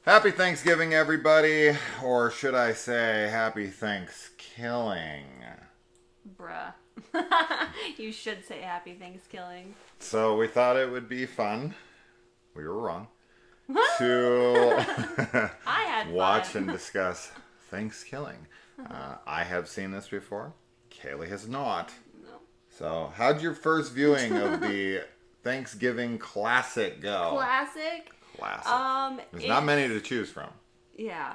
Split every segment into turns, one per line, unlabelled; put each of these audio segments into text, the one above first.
Happy Thanksgiving, everybody, or should I say, happy Thankskilling.
Bruh. You should say happy Thanksgiving.
So we thought it would be fun. We were wrong. To
I had
watch
fun.
and discuss Thankskilling. I have seen this before. Kaylee has not.
No.
So, how'd your first viewing of the Thanksgiving classic go?
Classic.
Classic. There's not many to choose from.
Yeah.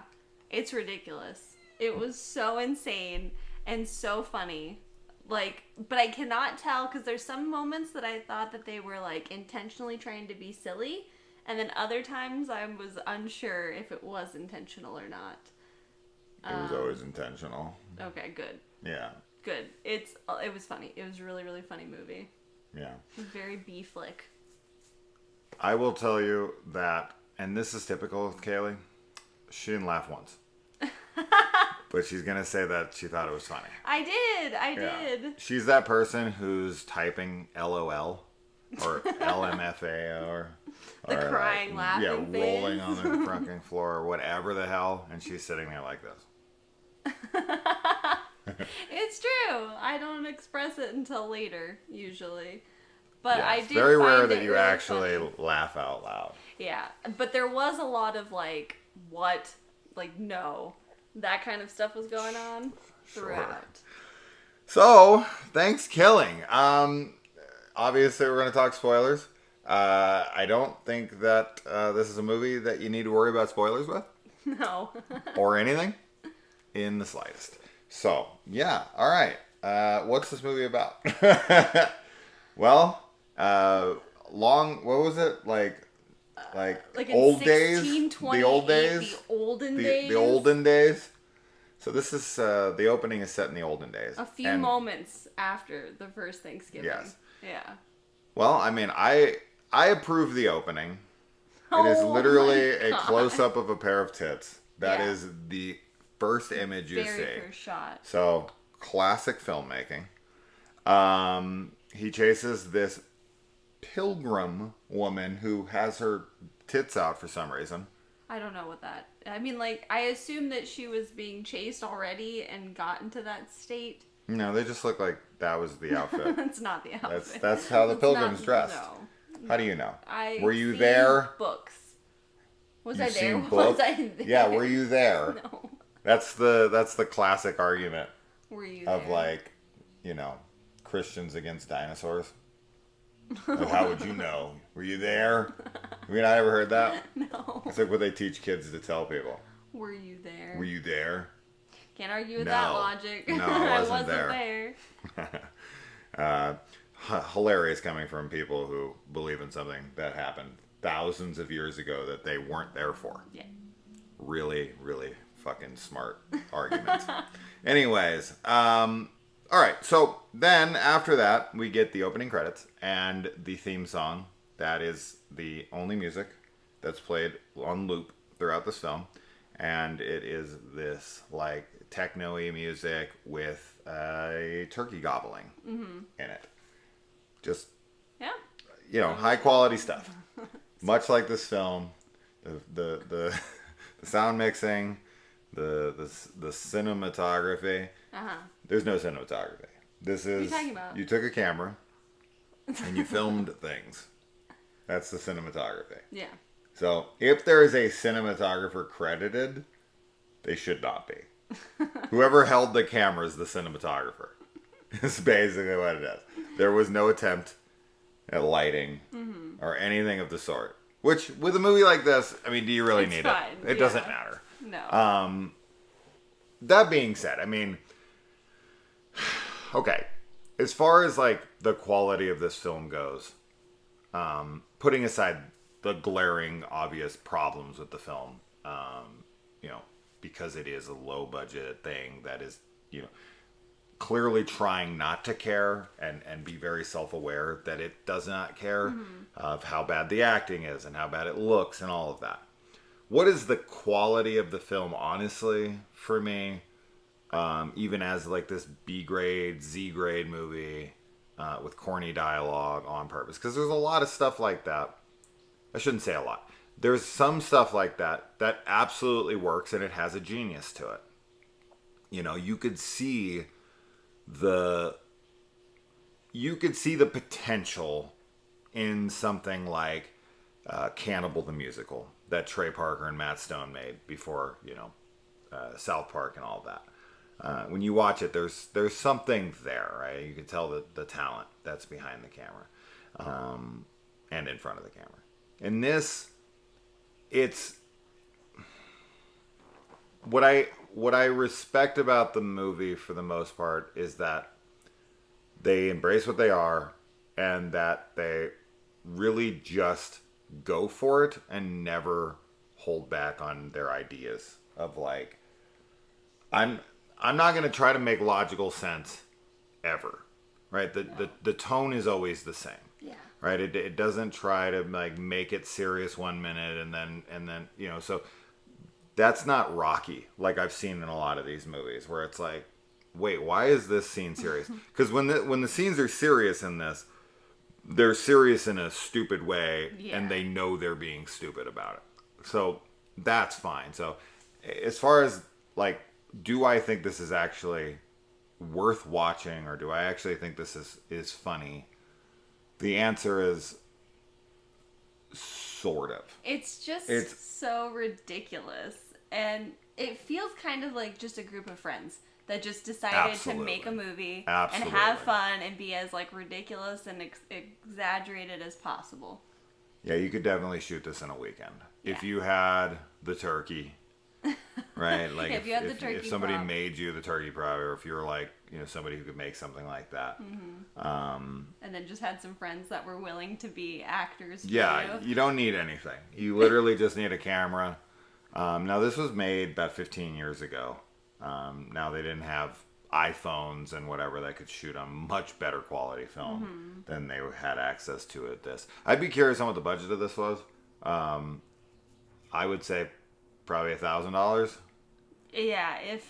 It's ridiculous. It was so insane and so funny. But I cannot tell because there's some moments that I thought that they were intentionally trying to be silly, and then other times I was unsure if it was intentional or not.
It was always intentional.
Okay, good.
Yeah.
Good. It was funny. It was a really, really funny movie.
Yeah.
It was very B-flick.
I will tell you that, and this is typical of Kaylee, she didn't laugh once. But she's going to say that she thought it was funny.
I did.
She's that person who's typing LOL or LMFA or
The crying, laughing
yeah, rolling
face.
on the fucking floor or whatever the hell, and she's sitting there like this.
It's true. I don't express it until later, usually. But
Yeah,
I
it's
did
very
find
rare
it
that you
really
actually
funny.
laugh out loud.
Yeah, but there was a lot of what, no, that kind of stuff was going on throughout.
So, Thanksgiving. Obviously, we're going to talk spoilers. I don't think that this is a movie that you need to worry about spoilers with.
No.
Or anything in the slightest. So, yeah, all right. What's this movie about? Well, what was it? Like
in
old days? The
1628,
old days?
The olden days.
The olden days? So this is, the opening is set in the olden days.
A few moments after the first Thanksgiving.
Yes.
Yeah.
Well, I mean, I approve the opening. It is
Oh
literally
my
a
God.
close-up of a pair of tits. That
Yeah.
is the first image you
Very
see.
first shot.
So, classic filmmaking. He chases this pilgrim woman who has her tits out for some reason.
I don't know what that. I mean, I assume that she was being chased already and got into that state.
No, they just look like that was the outfit.
That's not the outfit.
That's how the
It's
pilgrims
not-
dressed.
No.
How do you know?
I
Were you
seen
there?
Books. Was
You've
I there?
seen books?
Was I there?
Yeah, were you there?
No.
That's the classic argument
Were you
of
there?
Christians against dinosaurs. Like, how would you know? Were you there? Have you not ever heard that?
No.
It's like what they teach kids to tell people.
Were you there?
Were you there?
Can't argue with
No.
that logic.
No, I
I
wasn't
wasn't there.
Hilarious coming from people who believe in something that happened thousands of years ago that they weren't there for.
Yeah.
Really, really fucking smart arguments. Anyways, all right. So then after that, we get the opening credits and the theme song. That is the only music that's played on loop throughout this film. And it is this techno-y music with a turkey gobbling in it. Just,
Yeah.
high quality stuff. Much like this film, the sound mixing, the cinematography.
Uh-huh.
There's no cinematography. This is,
What are you talking about?
you took a camera and you filmed things. That's the cinematography.
Yeah.
So if there is a cinematographer credited, they should not be. Whoever held the camera is the cinematographer. Is basically what it is. There was no attempt at lighting or anything of the sort. Which, with a movie like this, I mean, do you really
It's
need
fine,
it? It doesn't matter.
No.
That being said, I mean, okay, as far as the quality of this film goes, putting aside the glaring, obvious problems with the film, because it is a low budget thing that is, clearly trying not to care and be very self-aware that it does not care of how bad the acting is and how bad it looks and all of that. What is the quality of the film, honestly, for me, even as this B grade, Z grade movie with corny dialogue on purpose? Because there's a lot of stuff like that. I shouldn't say a lot. there's some stuff like that absolutely works, and it has a genius to it. You know, you could see the potential in something like Cannibal the Musical that Trey Parker and Matt Stone made before, South Park and all that. When you watch it, there's something there, right? You can tell the talent that's behind the camera, and in front of the camera. In this, it's what I respect about the movie for the most part is that they embrace what they are, and that they really just go for it and never hold back on their ideas of like, I'm not going to try to make logical sense ever, right? The tone is always the same.
Yeah.
Right? It doesn't try to like make it serious one minute and then so that's not Rocky like I've seen in a lot of these movies where it's like, wait, why is this scene serious? Because when the scenes are serious in this, they're serious in a stupid way, and they know they're being stupid about it. So that's fine. So as far as like, do I think this is actually worth watching, or do I actually think this is funny? The answer is sort of.
It's so ridiculous, and it feels kind of like just a group of friends that just decided to make a movie and have fun and be as like ridiculous and exaggerated as possible.
Yeah, you could definitely shoot this in a weekend if you had the turkey, right? Like
if you had the turkey
if somebody
prop.
made you the turkey prop, or if you were like somebody who could make something like that,
and then just had some friends that were willing to be actors. For
you don't need anything. You literally just need a camera. Now this was made about 15 years ago. Now they didn't have iPhones and whatever that could shoot on much better quality film than they had access to at this. I'd be curious on what the budget of this was. I would say probably $1,000.
Yeah, if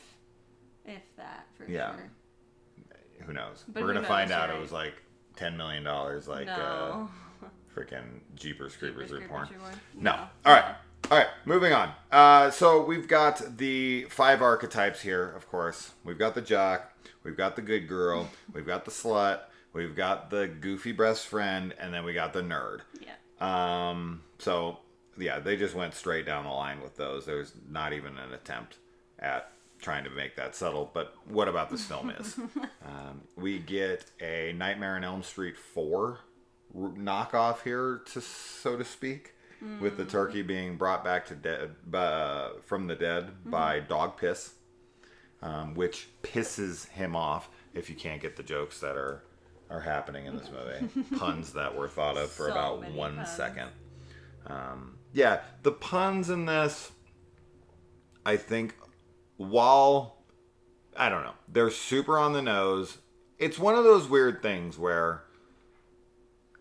that for sure.
Who knows?
But
we're gonna find out
right?
It was like $10 million, like
no.
freaking Jeepers Creepers Reborn.
No.
All right, moving on. So we've got the 5 archetypes here, of course. We've got the jock, we've got the good girl, we've got the slut, we've got the goofy best friend, and then we got the nerd.
Yeah.
So, yeah, they just went straight down the line with those. There's not even an attempt at trying to make that subtle. But what about this film is? We get a Nightmare on Elm Street 4 knockoff here, so to speak. With the turkey being brought back from the dead by dog piss, which pisses him off if you can't get the jokes that are happening in this movie. Puns that were thought of for about 1 second. Yeah, the puns in this, I think, while, I don't know, they're super on the nose, it's one of those weird things where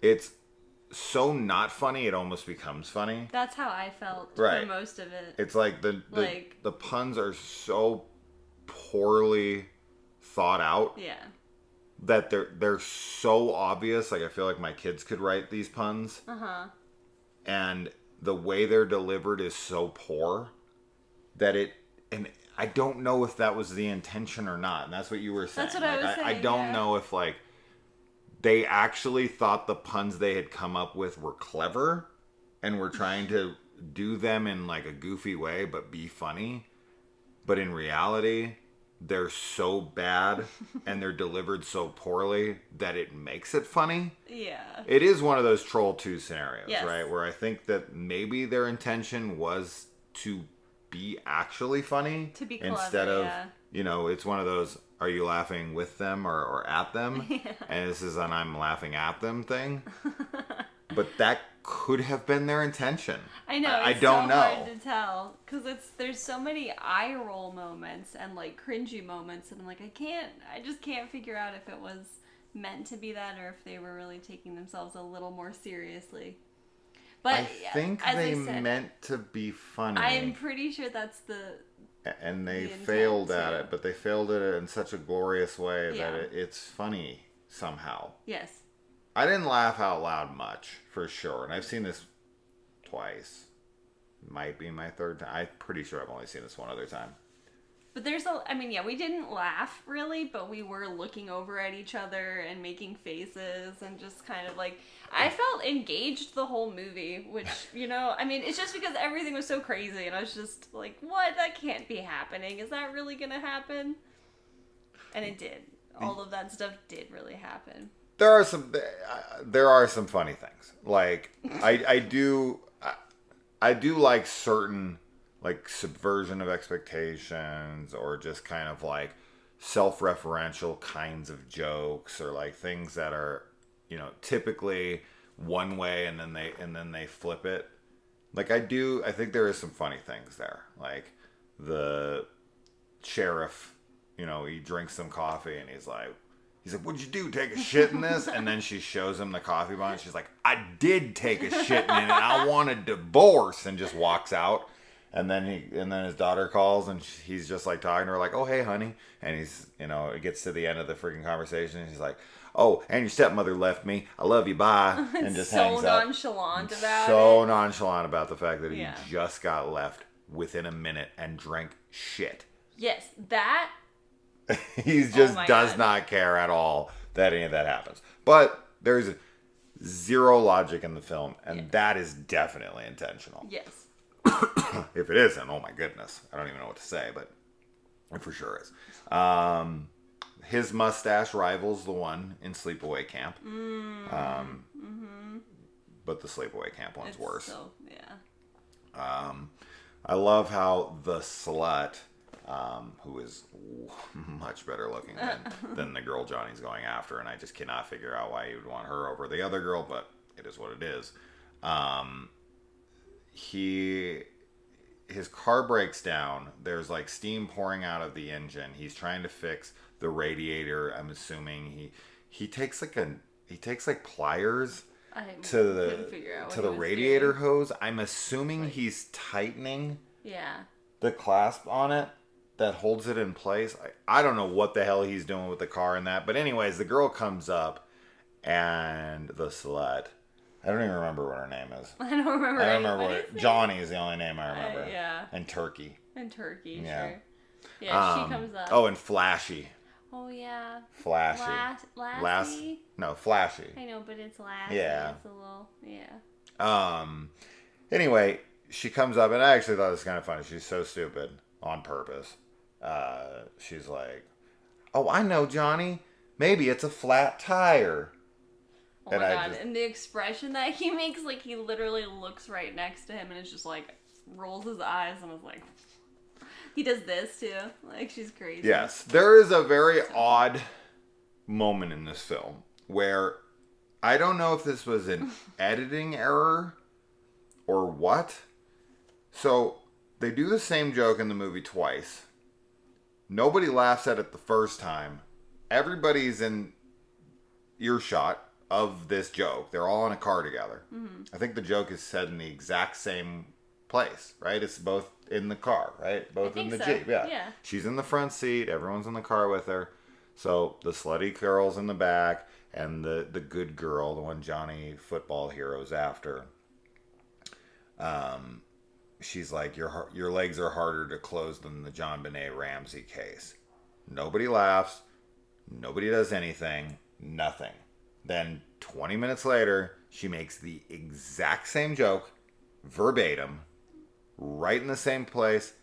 it's so not funny it almost becomes funny.
That's how I felt for most of it.
It's like the puns are so poorly thought out.
Yeah.
That they're so obvious. Like I feel like my kids could write these puns. And the way they're delivered is so poor that and I don't know if that was the intention or not. And that's what you were saying.
That's what I was saying.
I don't know if like they actually thought the puns they had come up with were clever and were trying to do them in like a goofy way but be funny. But in reality, they're so bad and they're delivered so poorly that it makes it funny.
Yeah.
It is one of those Troll 2 scenarios,
yes.
right? Where I think that maybe their intention was to be actually funny.
To be clever,
instead of, it's one of those, are you laughing with them or at them? Yeah. And this is an I'm laughing at them thing. But that could have been their intention.
I know.
I don't know.
Hard to tell because there's so many eye roll moments and like cringy moments, and I'm like, I just can't figure out if it was meant to be that or if they were really taking themselves a little more seriously. But
I think they meant to be funny.
I'm pretty sure that's
and they failed at it, but they failed at it in such a glorious way that it's funny somehow.
Yes.
I didn't laugh out loud much, for sure. And I've seen this twice. might be my third time. I'm pretty sure I've only seen this one other time.
But we didn't laugh really, but we were looking over at each other and making faces and just kind of like, I felt engaged the whole movie, which, it's just because everything was so crazy and I was just like, what? That can't be happening. Is that really gonna happen? And it did. All of that stuff did really happen.
There are some funny things. Like, I do like certain, like, subversion of expectations or just kind of like self-referential kinds of jokes or like things that are, typically one way and then they flip it. Like, I think there is some funny things there. Like the sheriff, he drinks some coffee and he's like, what'd you do? Take a shit in this? And then she shows him the coffee bottle. She's like, I did take a shit in it. I want a divorce, and just walks out. And then his daughter calls and he's just like talking to her like, oh, hey, honey. And he's, it gets to the end of the freaking conversation. And he's like, oh, and your stepmother left me. I love you. Bye. And just hangs up. So nonchalant about the fact that he just got left within a minute and drank shit.
Yes, that.
He just does not care at all that any of that happens. But there's zero logic in the film, and that is definitely intentional.
Yes.
If it isn't, oh my goodness. I don't even know what to say, but it for sure is. His mustache rivals the one in Sleepaway Camp. But the Sleepaway Camp one's worse.
So, yeah.
I love how the slut, who is much better looking than the girl Johnny's going after, and I just cannot figure out why you would want her over the other girl, but it is what it is. His car breaks down. There's like steam pouring out of the engine. He's trying to fix the radiator. I'm assuming he takes like pliers to the radiator hose. I'm assuming he's tightening the clasp on it that holds it in place. I don't know what the hell he's doing with the car and that. But anyways, the girl comes up and the slut. I don't even remember what her name is.
I don't remember
what Johnny is the only name I remember.
Yeah.
And Turkey.
Sure. Yeah, she comes up.
Oh, and Flashy.
Oh, yeah.
Flashy.
Lassie?
No, Flashy.
I know, but it's Lassie.
Yeah.
It's a little,
Anyway, she comes up, and I actually thought it was kind of funny. She's so stupid on purpose. She's like, oh, I know, Johnny. Maybe it's a flat tire.
Oh my god, and the expression that he makes, like, he literally looks right next to him and it's just like, rolls his eyes and is like, he does this too. Like, she's crazy.
Yes, there is a very odd moment in this film where I don't know if this was an editing error or what. So, they do the same joke in the movie twice. Nobody laughs at it the first time. Everybody's in earshot of this joke. They're all in a car together. Mm-hmm. I think the joke is said in the exact same place, right? It's both in the car, right? Both in the Jeep. Yeah. She's in the front seat. Everyone's in the car with her. So the slutty girl's in the back, and the good girl, the one Johnny football hero's after. She's like, your legs are harder to close than the JonBenet Ramsey case. Nobody laughs. Nobody does anything. Nothing. Then 20 minutes later, she makes the exact same joke, verbatim, right in the same place,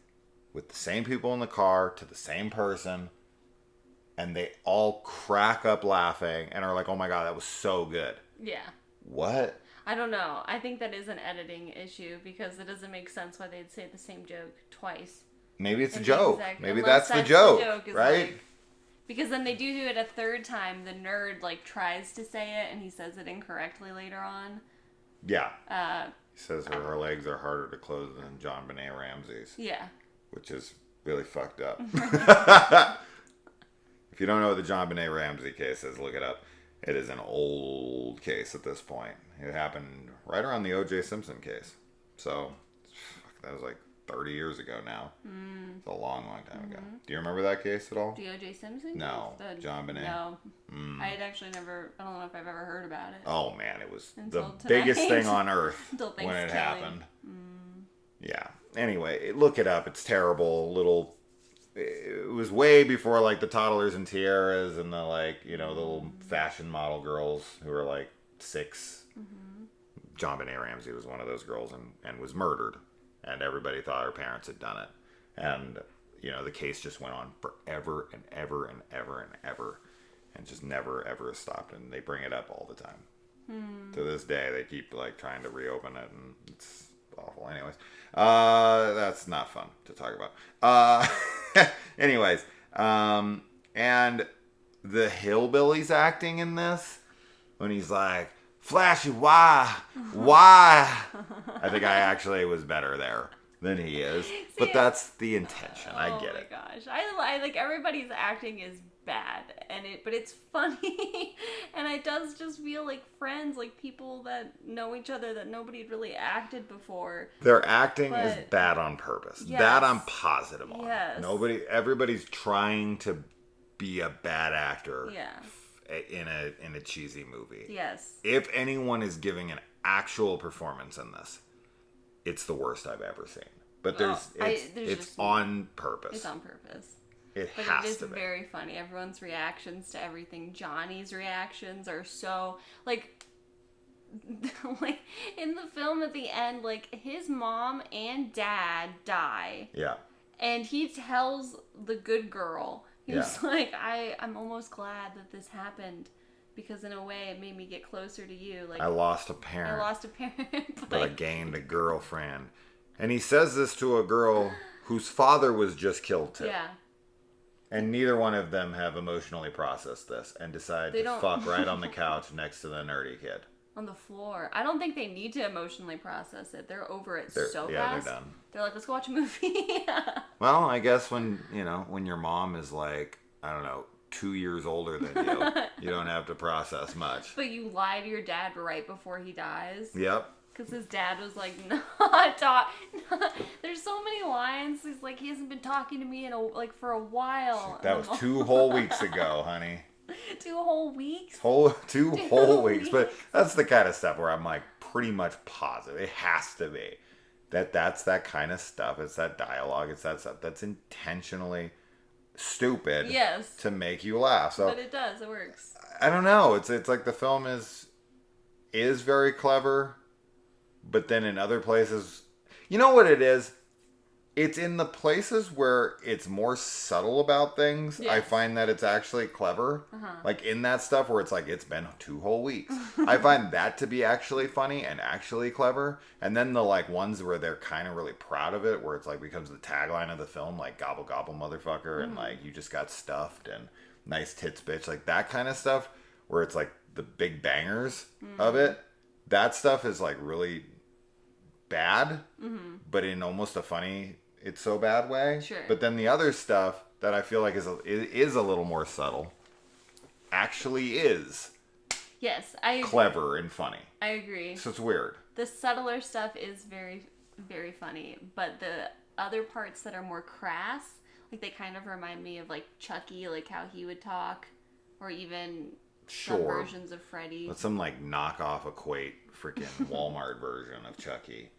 with the same people in the car, to the same person, and they all crack up laughing and are like, oh my god, that was so good.
Yeah.
What?
I don't know. I think that is an editing issue because it doesn't make sense why they'd say the same joke twice.
Maybe it's a joke. Maybe that's the joke, right?
Like, because then they do it a third time. The nerd, like, tries to say it, and he says it incorrectly later on.
Yeah. He says her legs are harder to close than JonBenet Ramsey's.
Yeah.
Which is really fucked up. If you don't know what the JonBenet Ramsey case is, look it up. It is an old case at this point. It happened right around the O.J. Simpson case. So, that was like 30 years ago now. It's a long, long time ago. Do you remember that case at all?
The O.J. Simpson?
No. JonBenet?
No. I had actually never, I don't know if I've ever heard about it.
Oh, man. It was the biggest thing on earth when it happened. Yeah. Anyway, look it up. It's terrible. It was way before like the toddlers and tiaras and the like, you know, the little fashion model girls who were like 6. Mm-hmm. John Benet Ramsey was one of those girls and was murdered, and everybody thought her parents had done it, and you know the case just went on forever and ever and ever and ever, and just never ever stopped, and they bring it up all the time. To this day, they keep like trying to reopen it, and it's awful. Anyways, that's not fun to talk about. Anyways, and the hillbilly's acting in this when he's like, Flashy, why? I think I actually was better there than he is.
See,
but that's the intention. I get it.
Oh my gosh. I like everybody's acting is bad but it's funny and it does just feel like friends, like people that know each other that nobody had really acted before.
Their acting is bad on purpose.
Yes.
That I'm positive on.
Yes.
Everybody's trying to be a bad actor.
Yeah.
In a cheesy movie.
Yes.
If anyone is giving an actual performance in this, it's the worst I've ever seen. But it's on purpose.
It's on purpose.
It
but
has
it is
to be.
Very funny. Everyone's reactions to everything. Johnny's reactions are so like in the film at the end, like his mom and dad die.
Yeah.
And he tells the good girl, he's like, I'm almost glad that this happened because in a way it made me get closer to you. Like
I lost a parent. But I gained a girlfriend. And he says this to a girl whose father was just killed too.
Yeah.
And neither one of them have emotionally processed this and decide to fuck right on the couch next to the nerdy kid.
On the floor. I don't think they need to emotionally process it. They're over it so fast.
Yeah, they're done.
They're like, let's go watch a movie.
Well, I guess when your mom is like, I don't know, 2 years older than you, you don't have to process much.
But you lie to your dad right before he dies.
Yep.
Because his dad was like, not talk. There's so many lines. He's like, he hasn't been talking to me for a while.
That was 2 whole weeks ago, honey.
2 whole weeks?
2 whole weeks. But that's the kind of stuff where I'm like pretty much positive. It has to be. That's that kind of stuff. It's that dialogue. It's that stuff that's intentionally stupid.
Yes.
To make you laugh. So,
but it does. It works.
I don't know. It's like the film is very clever. But then in other places, you know what it is? It's in the places where it's more subtle about things. Yes. I find that it's actually clever. Uh-huh. Like in that stuff where it's like, it's been 2 whole weeks. I find that to be actually funny and actually clever. And then the like ones where they're kind of really proud of it, where it's like becomes the tagline of the film, like gobble gobble motherfucker. And like, you just got stuffed and nice tits bitch. Like that kind of stuff where it's like the big bangers of it. That stuff is like really bad, but in almost a funny, it's so bad way.
Sure.
But then the other stuff that I feel like is a little more subtle, actually is.
Yes, I agree.
Clever and funny.
I agree.
So it's weird.
The subtler stuff is very, very funny, but the other parts that are more crass, like they kind of remind me of like Chucky, like how he would talk, or even some versions of Freddy.
But some like knockoff equate freaking Walmart version of Chucky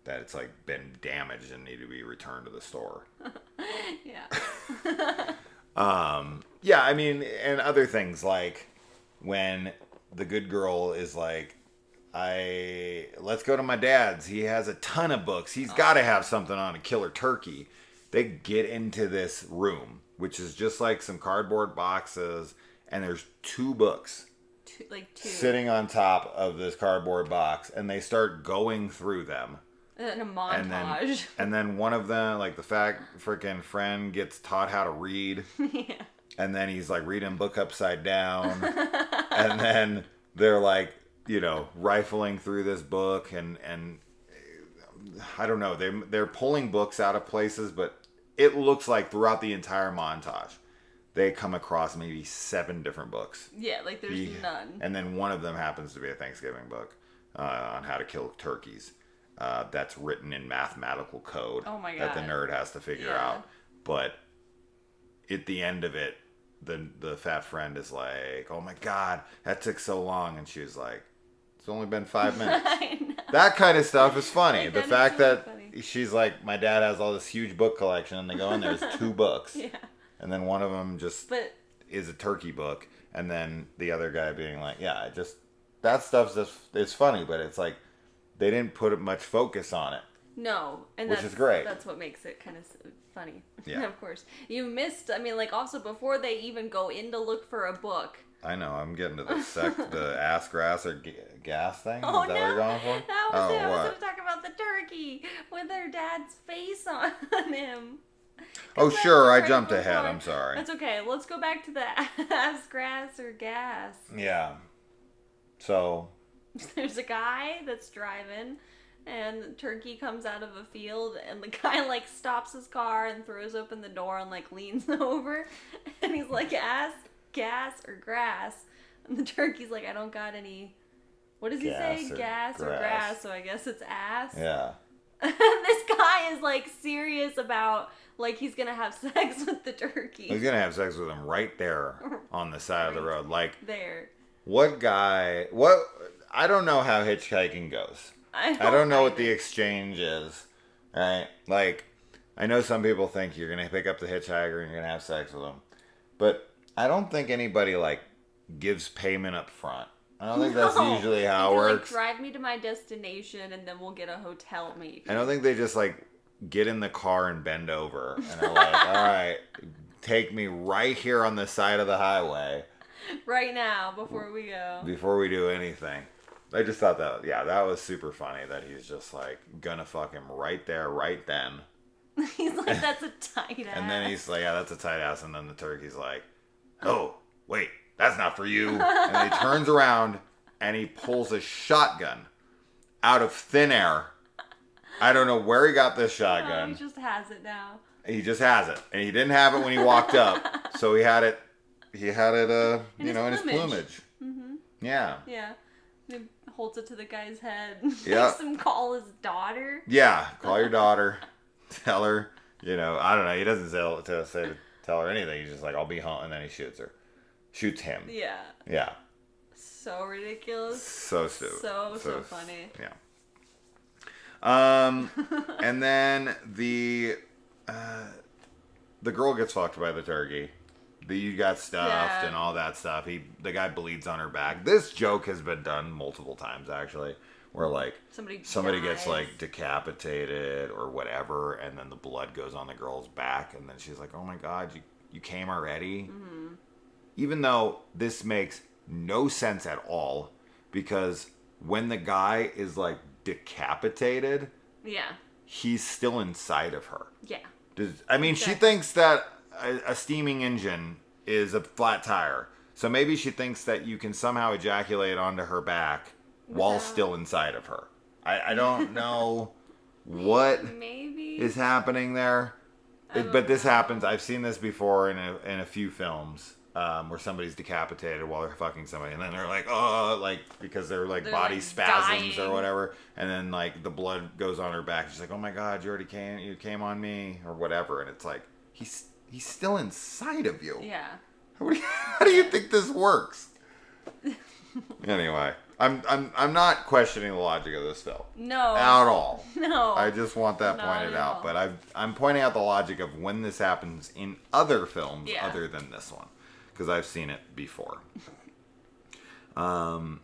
that it's like been damaged and need to be returned to the store.
Yeah.
Yeah, I mean, and other things like when the good girl is like, let's go to my dad's. He has a ton of books. He's got to have something on a killer turkey. They get into this room, which is just like some cardboard boxes, and there's 2 books.
Two.
Sitting on top of this cardboard box, and they start going through them.
In a montage.
And then one of them, like the fat freaking friend, gets taught how to read.
Yeah.
And then he's like reading a book upside down. And then they're like, rifling through this book, and I don't know, they're pulling books out of places, but it looks like throughout the entire montage they come across maybe 7 different books.
Yeah, like there's none.
And then one of them happens to be a Thanksgiving book on how to kill turkeys. That's written in mathematical code.
Oh my God.
That the nerd has to figure out. But at the end of it, the fat friend is like, "Oh my God, that took so long," and she was like, "It's only been 5 minutes."
I know.
That kind of stuff is funny.
Like,
the fact that
funny.
she's like, my dad has all this huge book collection, and they go in there's 2 books,
Yeah.
and then one of them just
But
is a turkey book, and then the other guy being like, yeah, that stuff's just it's funny, but it's like they didn't put much focus on it.
no, and
Which is great.
That's what makes it kind of funny.
Yeah.
Of course. You missed, I mean, like, also before they even go in to look for a book.
I know, I'm getting to the ass grass or gas thing.
Oh,
Is that
no.
what you're going for?
That was it. I was
what?
going to talk about the turkey with their dad's face on him.
Oh,
That's
sure, I
incredible
jumped ahead.
fun.
I'm sorry.
That's okay. Let's go back to the ass grass or gas.
Yeah. So,
There's a guy that's driving, and the turkey comes out of a field, and the guy, like, stops his car and throws open the door and, like, leans over, and he's like, ass, gas, or grass? And the turkey's like, I don't got any, what does he say? Gas or grass, so I guess it's ass.
yeah.
This guy is, like, serious about, like, he's gonna have sex with the turkey.
He's going to have sex with him right there on the side of the road. Like,
There.
I don't know how hitchhiking goes. I don't know what the exchange is, right? Like, I know some people think you're going to pick up the hitchhiker and you're going to have sex with him. But I don't think anybody, like, gives payment up front. I don't think that's usually how it works.
Like, drive me to my destination and then we'll get a hotel maybe.
I don't think they just, like, get in the car and bend over. And they're like, all right, take me right here on the side of the highway.
Right now, before we go.
Before we do anything. I just thought that was super funny that he's just like gonna fuck him right there, right then.
He's like, that's a tight ass.
And then he's like, yeah, that's a tight ass. And then the turkey's like, oh, wait, that's not for you. And he turns around and he pulls a shotgun out of thin air. I don't know where he got this shotgun.
He just has it now.
He just has it. And he didn't have it when he walked up. So he had it, in his plumage.
Mm-hmm.
Yeah.
Yeah. He holds it to the guy's head.
Yeah.
Makes him call his daughter.
Yeah. Call your daughter. Tell her. I don't know. He doesn't tell her anything. He's just like, I'll be home. And then he shoots her. Shoots him.
Yeah.
Yeah.
So ridiculous.
So stupid.
So funny.
Yeah. And then the girl gets fucked by the turkey. You got stuffed and all that stuff. The guy bleeds on her back. This joke has been done multiple times actually, where like somebody gets like decapitated or whatever, and then the blood goes on the girl's back, and then she's like, "Oh my god, you came already?" Mm-hmm. Even though this makes no sense at all, because when the guy is like decapitated, he's still inside of her.
Yeah.
She thinks that a steaming engine is a flat tire. So maybe she thinks that you can somehow ejaculate onto her back while still inside of her. I don't know what is happening there. But this happens. I've seen this before in a few films where somebody's decapitated while they're fucking somebody. And then they're like, oh, like, because they're like body
like
spasms
dying.
or whatever. And then like the blood goes on her back. She's like, oh my god, you came on me or whatever. And it's like, He's still inside of you.
Yeah.
How do you think this works? Anyway, I'm not questioning the logic of this film.
No.
At all.
No.
I just want that pointed out. But I'm pointing out the logic of when this happens in other films other than this one, because I've seen it before. And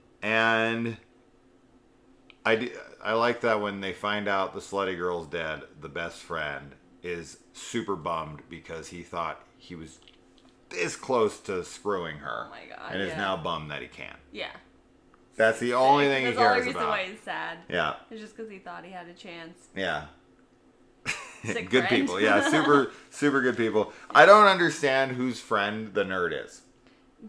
I like that when they find out the slutty girl's dead, the best friend is super bummed because he thought he was this close to screwing her.
Oh my god.
And is now bummed that he can't.
Yeah.
That's the only thing he cares about.
That's the only reason why he's sad.
Yeah.
It's just because he thought he had a chance.
Yeah.
Sick
Good
friend.
people. Yeah, super good people. I don't understand whose friend the nerd is.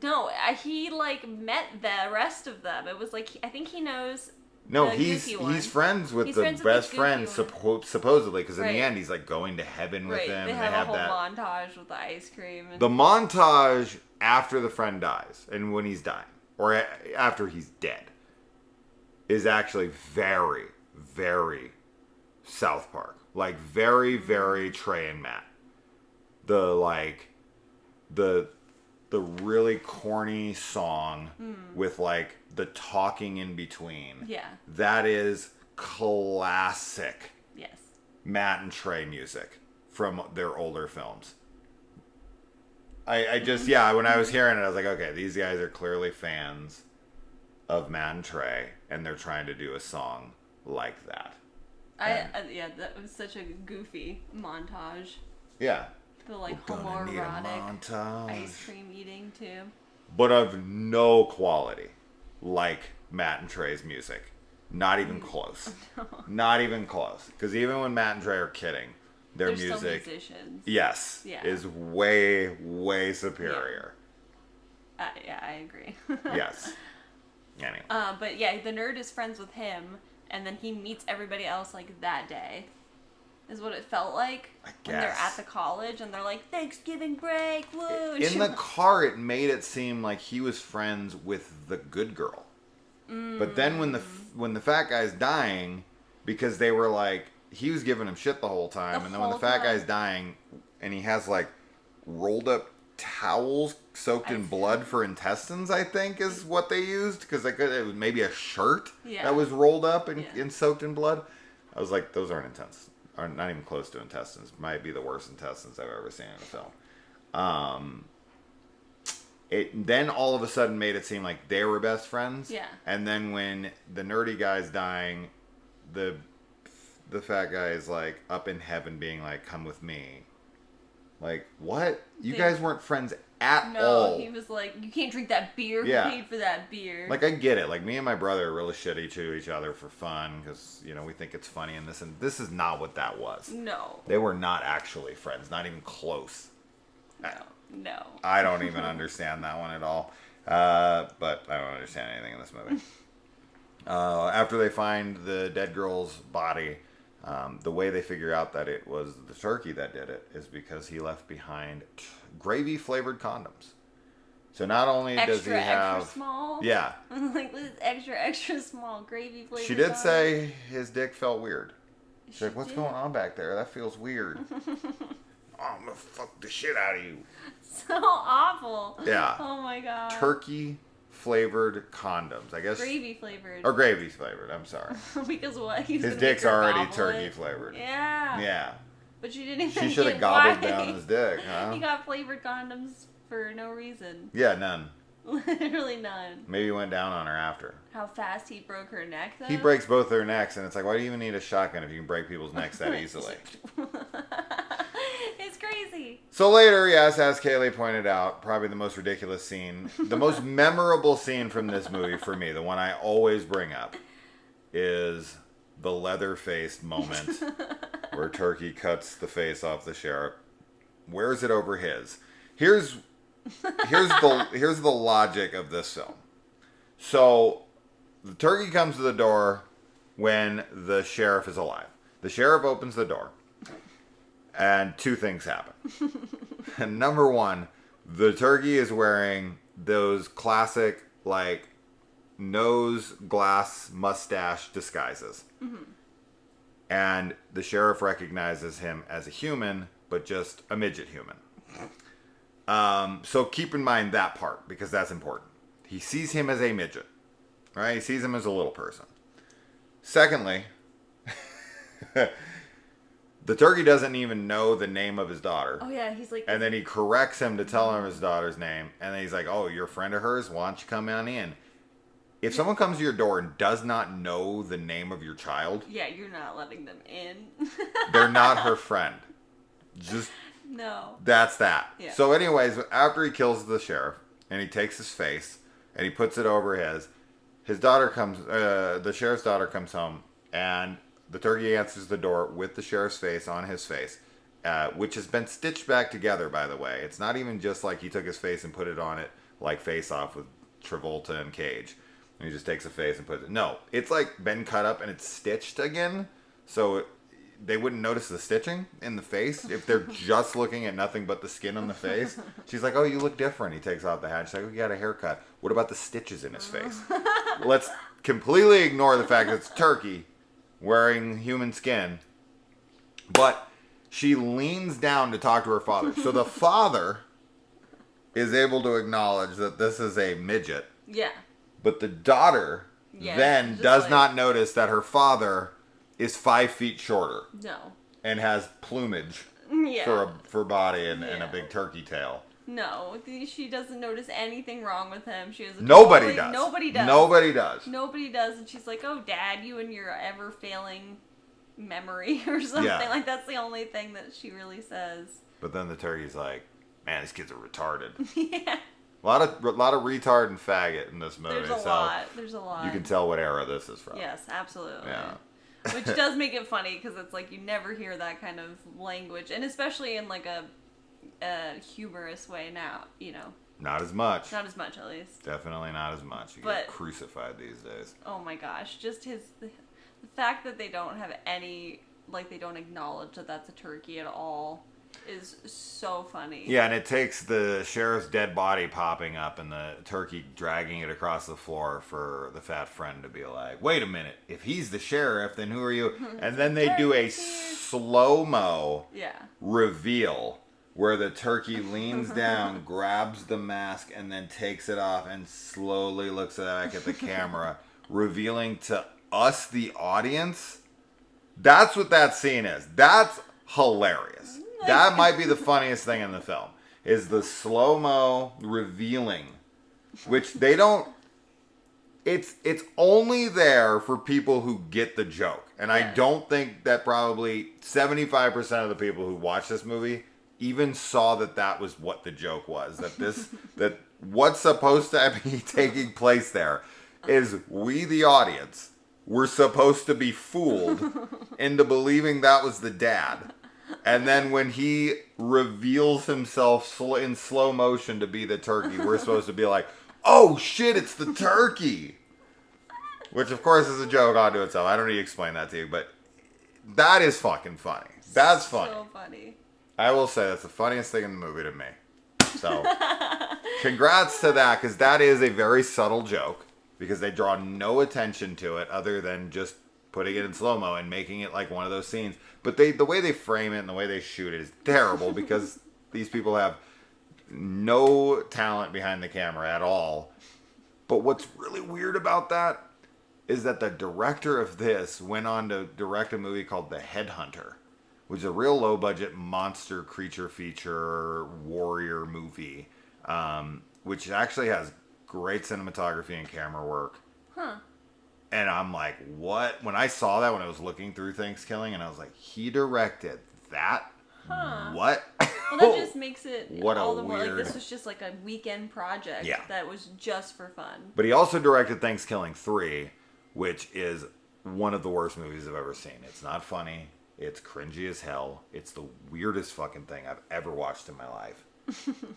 No, he like met the rest of them. It was like, I think he knows.
No, he's friends with the best friend supposedly, because in the end he's like going to heaven with him.
They have a whole montage with the ice cream.
The montage after the friend dies and when he's dying, or after he's dead, is actually very, very South Park. Like very, very Trey and Matt. The really corny song with like the talking in between.
Yeah.
That is classic.
Yes.
Matt and Trey music from their older films. I just, yeah, when I was hearing it, I was like, okay, these guys are clearly fans of Matt and Trey, and they're trying to do a song like that.
Yeah, that was such a goofy montage.
Yeah.
The like homoerotic ice cream eating too.
But of no quality like Matt and Trey's music. Not even close. No. Not even close. Because even when Matt and Trey are kidding, their
They're
music,
still musicians.
yes,
Yeah.
is way, way superior.
Yeah, I agree.
Yes. Anyway.
But yeah, the nerd is friends with him, and then he meets everybody else like that day. Is what it felt like when they're at the college and they're like, Thanksgiving break, woo!
In the car, it made it seem like he was friends with the good girl. But then when the fat guy's dying, because they were like, he was giving him shit the whole time, and then when the fat guy's dying, and he has like rolled up towels soaked in blood for intestines, I think is what they used, because it was maybe a shirt that was rolled up and soaked in blood. I was like, those aren't not even close to intestines. Might be the worst intestines I've ever seen in a film. It then all of a sudden made it seem like they were best friends.
Yeah. And
then when the nerdy guy's dying, the fat guy is like up in heaven being like, come with me. Like, what? You guys weren't friends at all.
No, he was like, you can't drink that beer.
Yeah.
Who paid for that beer?
Like, I get it. Like, me and my brother are really shitty to each other for fun because, we think it's funny and this is not what that was.
No.
They were not actually friends. Not even close.
No.
I don't even understand that one at all. But I don't understand anything in this movie. After they find the dead girl's body, the way they figure out that it was the turkey that did it is because he left behind gravy-flavored condoms. So not only does he have...
Extra small?
Yeah.
Like, this extra small gravy-flavored
She did
condoms.
say his dick felt weird. She's like, what's
did?
going on back there? That feels weird. I'm gonna fuck the shit out of you.
So awful.
Yeah.
Oh my god.
Turkey flavored condoms, I guess.
Gravy flavored.
Or gravy flavored, I'm sorry.
Because what?
His dick's already turkey flavored.
Yeah.
Yeah.
But she didn't even
She should have
get
gobbled
why.
down his dick, huh?
He got flavored condoms for no reason.
Yeah, none.
Literally none.
Maybe he went down on her after.
How fast he broke her neck, though?
He breaks both their necks, and it's like, why do you even need a shotgun if you can break people's necks that easily?
It's crazy.
So later, yes, as Kaylee pointed out, probably the most ridiculous scene, the most memorable scene from this movie for me, the one I always bring up, is the leather-faced moment where Turkey cuts the face off the sheriff, wears it over his. Here's the logic of this film. So the turkey comes to the door when the sheriff is alive. The sheriff opens the door, and two things happen. And number one, the turkey is wearing those classic, like, nose glass mustache disguises. Mm-hmm. And the sheriff recognizes him as a human, but just a midget human. So keep in mind that part, because that's important. He sees him as a midget, right? He sees him as a little person. Secondly, the turkey doesn't even know the name of his daughter.
Oh, yeah, he's like...
And then he corrects him to tell him his daughter's name. And then he's like, oh, you're a friend of hers? Why don't you come on in? If someone comes to your door and does not know the name of your child...
Yeah, you're not letting them in.
They're not her friend. Just...
No.
That's that.
Yeah.
So anyways, after he kills the sheriff, and he takes his face, and he puts it over his daughter comes, the sheriff's daughter comes home, and the turkey answers the door with the sheriff's face on his face, which has been stitched back together, by the way. It's not even just like he took his face and put it on it like Face Off with Travolta and Cage. And he just takes a face and puts it. No, it's like been cut up and it's stitched again, so they wouldn't notice the stitching in the face if they're just looking at nothing but the skin on the face. She's like, oh, you look different. He takes off the hat. She's like, oh, you got a haircut. What about the stitches in his face? Let's completely ignore the fact that it's turkey wearing human skin. But she leans down to talk to her father. So the father is able to acknowledge that this is a midget.
Yeah.
But the daughter then does not notice that her father is 5 feet shorter.
No.
and has plumage
Yeah.
for body and a big turkey tail.
No, she doesn't notice anything wrong with him. She has
Nobody does.
Nobody does.
Nobody does.
Nobody does. And she's like, "Oh, Dad, you and your ever failing memory or something."
Yeah.
Like that's the only thing that she really says.
But then the turkey's like, "Man, these kids are retarded."
Yeah.
A lot of retard and faggot in this movie.
There's a lot.
You can tell what era this is from.
Yes, absolutely.
Yeah.
Which does make it funny because it's like you never hear that kind of language, and especially in like a humorous way now, you know.
Not as much.
Not as much, at least.
Definitely not as much. You get crucified these days.
Oh my gosh, just the fact that they don't have any, like they don't acknowledge that that's a turkey at all is so funny.
Yeah, and it takes the sheriff's dead body popping up and the turkey dragging it across the floor for the fat friend to be like, wait a minute, if he's the sheriff, then who are you? And then they do a slow-mo reveal where the turkey leans down, grabs the mask, and then takes it off and slowly looks back at the camera, revealing to us, the audience. That's what that scene is. That's hilarious. That might be the funniest thing in the film, is the slow-mo revealing, which they don't... It's only there for people who get the joke. And I don't think that probably 75% of the people who watch this movie even saw that was what the joke was. That what's supposed to be taking place there is we, the audience, were supposed to be fooled into believing that was the dad. And then when he reveals himself in slow motion to be the turkey, we're supposed to be like, oh shit, it's the turkey. Which of course is a joke onto itself. I don't need to explain that to you, but that is fucking funny. That's funny.
So funny.
I will say that's the funniest thing in the movie to me. So, congrats to that, because that is a very subtle joke, because they draw no attention to it other than just putting it in slow-mo and making it like one of those scenes. But the way they frame it and the way they shoot it is terrible, because these people have no talent behind the camera at all. But what's really weird about that is that the director of this went on to direct a movie called The Headhunter, which is a real low-budget monster creature feature warrior movie, which actually has great cinematography and camera work.
Huh.
And I'm like, what? When I saw that, when I was looking through Thankskilling, and I was like, he directed that?
Huh.
What?
Well, that just makes it
what
all
a
the more
weird...
like this was just like a weekend project that was just for fun.
But he also directed Thankskilling 3, which is one of the worst movies I've ever seen. It's not funny. It's cringy as hell. It's the weirdest fucking thing I've ever watched in my life.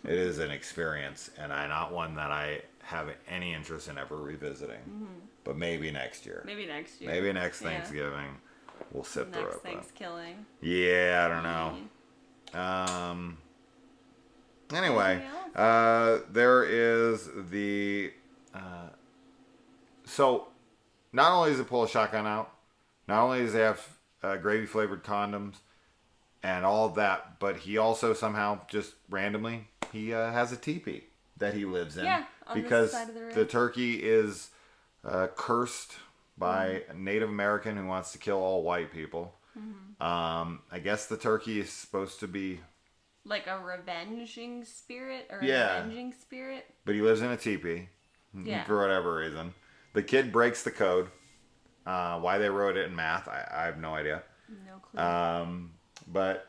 It is an experience, and not one that I have any interest in ever revisiting. Mm-hmm. But maybe next year.
Maybe next year.
Maybe next Thanksgiving. We'll sit through it.
Next Thankskilling.
Yeah, I don't know. Anyway, there is the... so, not only does it pull a shotgun out, not only does it have gravy-flavored condoms and all of that, but he also somehow, just randomly, he has a teepee that he lives in.
Yeah, on
because
this side of the room.
The turkey is cursed by a Native American who wants to kill all white people. Mm-hmm. I guess the turkey is supposed to be...
like a revenging spirit or an avenging spirit.
But he lives in a teepee for whatever reason. The kid breaks the code. Why they wrote it in math, I have no idea.
No clue.
But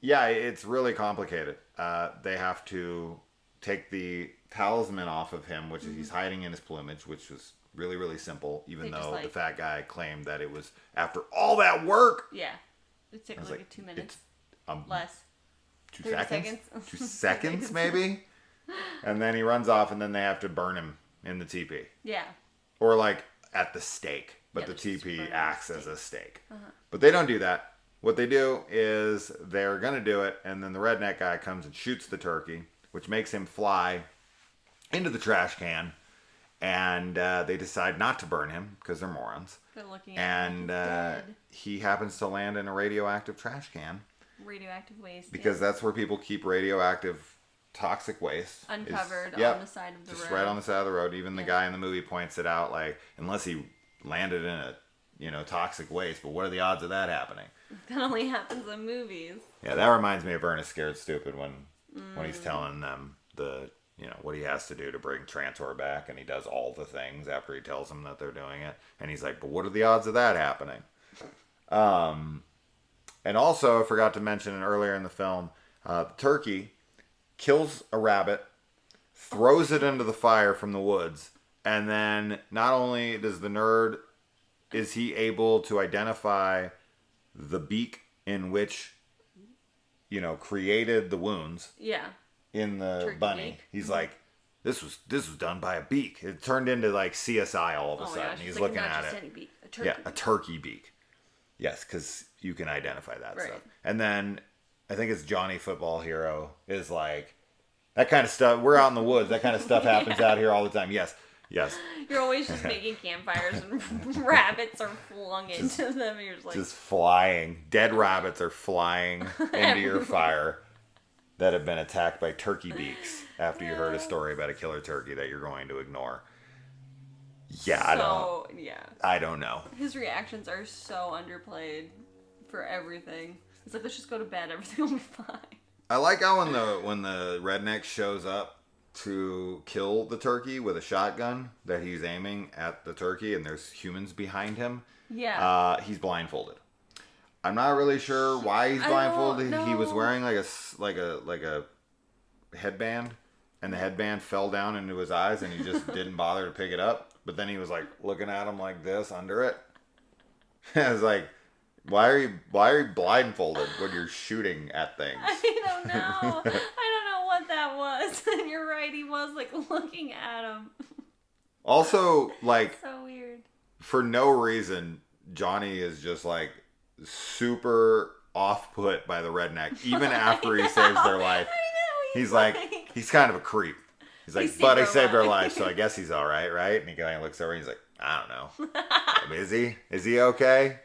yeah, it's really complicated. They have to take the talisman off of him, which is he's hiding in his plumage, which was really, really simple, even though the fat guy claimed that it was after all that work.
Yeah. It took like 2 minutes.
Less. 2
seconds?
2 seconds, maybe? And then he runs off, and then they have to burn him in the teepee.
Yeah.
Or like at the stake. But the teepee acts as a stake. But they don't do that. What they do is they're going to do it, and then the redneck guy comes and shoots the turkey, which makes him fly into the trash can. And they decide not to burn him because they're morons.
They're looking at him like
he happens to land in a radioactive trash can.
Radioactive waste.
Because that's where people keep radioactive toxic waste.
Uncovered on the side of the road.
Just right on the side of the road. Even the guy in the movie points it out, like, unless he landed in a toxic waste. But what are the odds of that happening?
That only happens in movies.
Yeah, that reminds me of Ernest Scared Stupid when he's telling them what he has to do to bring Trantor back, and he does all the things after he tells them that they're doing it, and he's like, but what are the odds of that happening? And also, I forgot to mention earlier in the film, the turkey kills a rabbit, throws it into the fire from the woods, and then not only does the nerd, is he able to identify the beak in which, created the wounds.
Yeah.
In the
turkey
bunny.
Beak.
He's like, this was done by a beak. It turned into like CSI all of a sudden.
Gosh,
He's
like,
looking
not
at
just
it.
Any beak, a turkey
a turkey beak. Yes, because you can identify that
right.
stuff. And then I think it's Johnny Football Hero is like, that kind of stuff. We're out in the woods. That kind of stuff happens out here all the time. Yes.
You're always just making campfires and rabbits are flung into them. And you're just like,
just flying. Dead rabbits are flying into your fire that have been attacked by turkey beaks after you heard a story about a killer turkey that you're going to ignore. Yeah, I don't know.
His reactions are so underplayed for everything. It's like, let's just go to bed. Everything will be fine.
I like how when the redneck shows up to kill the turkey with a shotgun that he's aiming at the turkey and there's humans behind him.
Yeah.
He's blindfolded. I'm not really sure why he's blindfolded. He was wearing like a headband, and the headband fell down into his eyes, and he just didn't bother to pick it up. But then he was like looking at him like this under it. I was like, why are you blindfolded when you're shooting at things?
I don't know. I don't know what that was. And you're right, he was like looking at him.
Also, like,
so weird. For
no reason, Johnny is just like super off-put by the redneck, even after he saves their life. I know. He's like, he's kind of a creep. He's like, but I saved our life, so I guess he's all right, right? And he kind of looks over and he's like, I don't know. I mean, is he okay?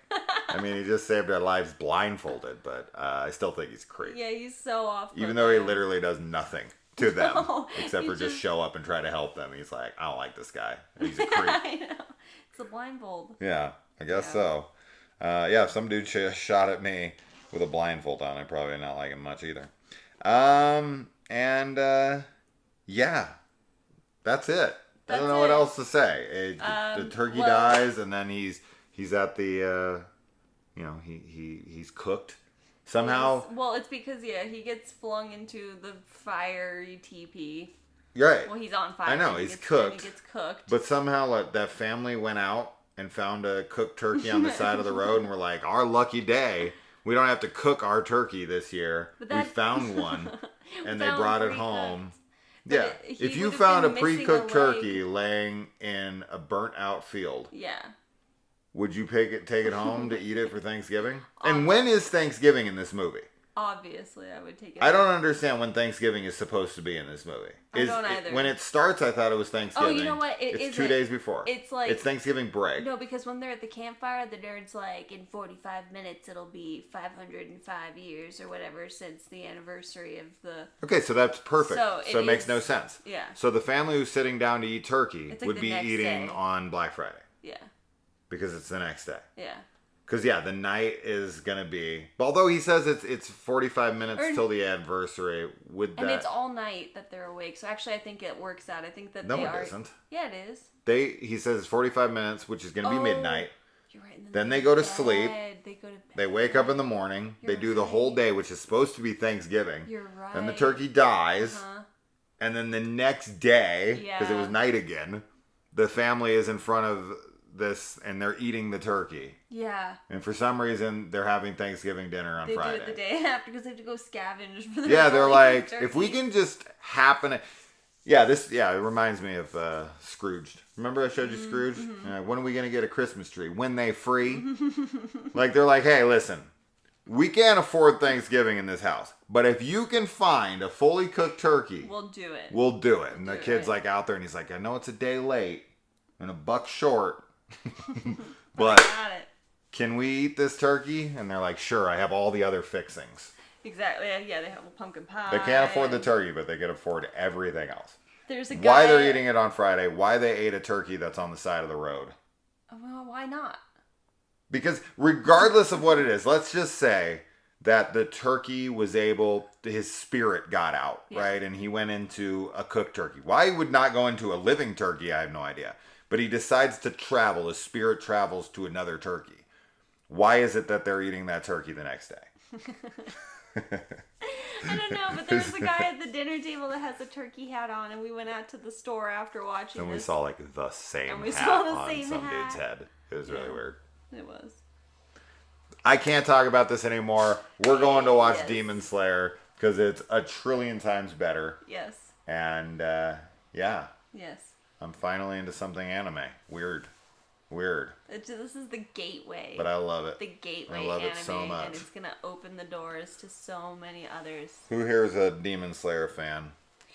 I mean, he just saved our lives blindfolded, but I still think he's a creep.
Yeah, he's so off.
Even though he literally does nothing to them, except for just show up and try to help them. He's like, I don't like this guy. He's a creep.
I know. It's a blindfold.
Yeah, I guess so. If some dude shot at me with a blindfold on, I'd probably not like him much either. Yeah, that's it. I don't know what else to say. The turkey dies, and then he's at the, he's cooked somehow.
It's because he gets flung into the fiery teepee.
Right.
Well, he's on fire.
I know he's cooked.
He gets cooked.
But somehow that family went out and found a cooked turkey on the side of the road, and we're like, our lucky day. We don't have to cook our turkey this year. We found one, and they brought it home. Yeah, if you found a pre-cooked turkey laying in a burnt-out field, would you take it home to eat it for Thanksgiving? And when is Thanksgiving in this movie?
Obviously, I would take it.
I don't understand when Thanksgiving is supposed to be in this movie.
I don't either.
When it starts, I thought it was Thanksgiving.
Oh, you know what?
It's 2 days before.
It's like...
It's Thanksgiving break.
No, because when they're at the campfire, the nerd's like, in 45 minutes, it'll be 505 years or whatever since the anniversary of the...
Okay, so that's perfect. So it makes no sense.
Yeah.
So the family who's sitting down to eat turkey would be eating
day.
On Black Friday.
Yeah.
Because it's the next day.
Yeah.
Because, the night is going to be... Although he says it's 45 minutes till the anniversary. And
it's all night that they're awake. So, actually, I think it works out. I think that
No, it isn't.
Yeah, it is.
He says it's 45 minutes, which is going to be midnight.
You're right.
Then they go to sleep.
They go to bed.
They wake up in the morning. They do the whole day, which is supposed to be Thanksgiving.
You're right.
Then the turkey dies. And then the next day, because it was night again, the family is in front of this and they're eating the turkey. Yeah. And for some reason, they're having Thanksgiving dinner on Friday.
They do it the day after because they have to go scavenge for the
they're like, if we can just happen to... it reminds me of Scrooged. Remember I showed you Scrooge? When are we going to get a Christmas tree? When they free? They're like, hey, listen, we can't afford Thanksgiving in this house, but if you can find a fully cooked turkey,
we'll do it.
We'll do it. And the kid's like out there and he's like, I know it's a day late and $1 short, but
I got it.
Can we eat this turkey? And they're like, sure, I have all the other fixings.
Exactly. Yeah, they have a pumpkin pie.
They can't afford the turkey, but they can afford everything else.
There's a guy...
Why they're eating it on Friday, why they ate a turkey that's on the side of the road.
Well, why not?
Because regardless of what it is, let's just say that the turkey was able, his spirit got out, right? And he went into a cooked turkey. Why he would not go into a living turkey, I have no idea. But he decides to travel. His spirit travels to another turkey. Why is it that they're eating that turkey the next day?
I don't know, but there's a guy at the dinner table that has a turkey hat on, and we went out to the store after watching
And we
this.
saw like the same
And we
hat
saw the
on
same
some
hat.
dude's head. It was really weird.
It was.
I can't talk about this anymore. We're going to watch
Yes.
Demon Slayer because it's a trillion times better.
Yes.
And yeah,
Yes.
I'm finally into something anime. Weird.
This is the gateway.
But I love it.
The gateway
I love
anime,
it so much.
and it's gonna open the doors to so many others.
Who here is a Demon Slayer fan?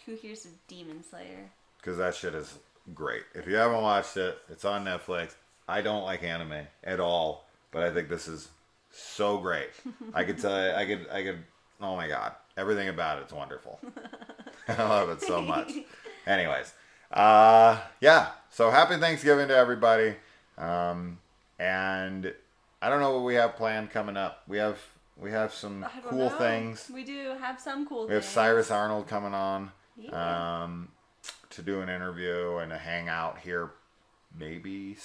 Who here's a Demon Slayer?
Because that shit is great. If you haven't watched it, it's on Netflix. I don't like anime at all, but I think this is so great. I could tell you, I could, oh my God. Everything about it's wonderful. I love it so much. Anyways, yeah. So happy Thanksgiving to everybody. And I don't know what we have planned coming up. We have some
I don't
cool
know.
things.
We do have some cool
We have
things.
Cyrus Arnold coming on
Yeah.
to do an interview and a hangout here maybe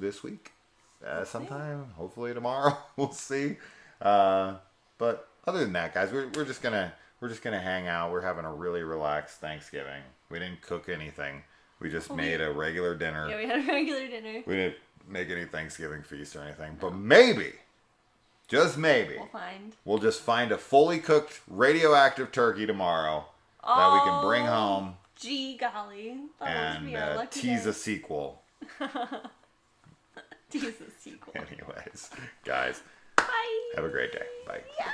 this week. Sometime. Hopefully tomorrow. We'll see. But other than that, guys, we're just gonna hang out. We're having a really relaxed Thanksgiving. We didn't cook anything. We just made a regular dinner.
Yeah, we had a regular dinner.
We didn't make any Thanksgiving feast or anything. But maybe, just maybe, we'll just find a fully cooked radioactive turkey tomorrow that we can bring home.
Gee golly.
And tease a sequel.
Tease a sequel.
Anyways, guys,
Bye.
have a great day. Bye.
Yeah.